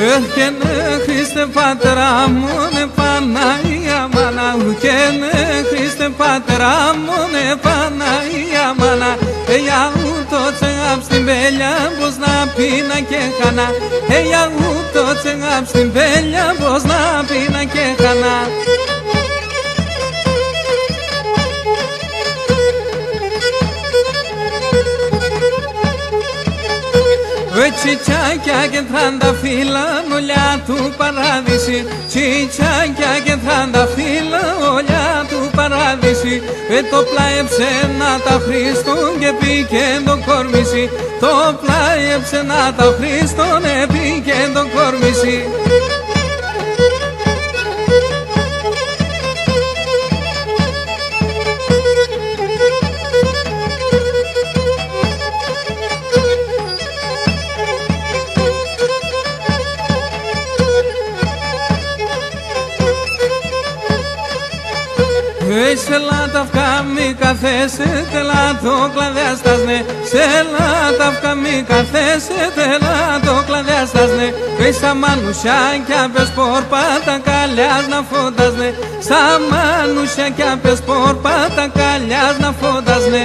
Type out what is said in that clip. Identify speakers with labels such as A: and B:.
A: Έρχενε Χριστέ Πατέρα μου, ναι Παναγία Μάνα. Έρχενε Χριστέ Πατέρα μου, ναι Παναγία Μάνα. Για ούτω τσεγάπ στην πέλια, πως να πίνα και χανά. Για ούτω τσεγάπ στην πέλια, πως να πίνα και χανά. Τσιτσάκια και τρανταφύλλα, ολιά του παράδεισι. Τσιτσάκια και τρανταφύλλα, ολιά του παράδεισι. Το πλάεψε να τα Χριστόν και πήγε το κορμίσι. Το πλάεψε να τα Χριστόν και πήγε το κορμίσι. Σε λάταυκα μη καθέσετε, λάτο κλαδιάστασνε. Σε λάταυκα μη καθέσετε, λάτο κλαδιάστασνε. Στα μανουσιά κι απες πόρπατα καλιάς να φώτασνε. Στα μανουσιά κι απες πόρπατα καλιάς να φώτασνε.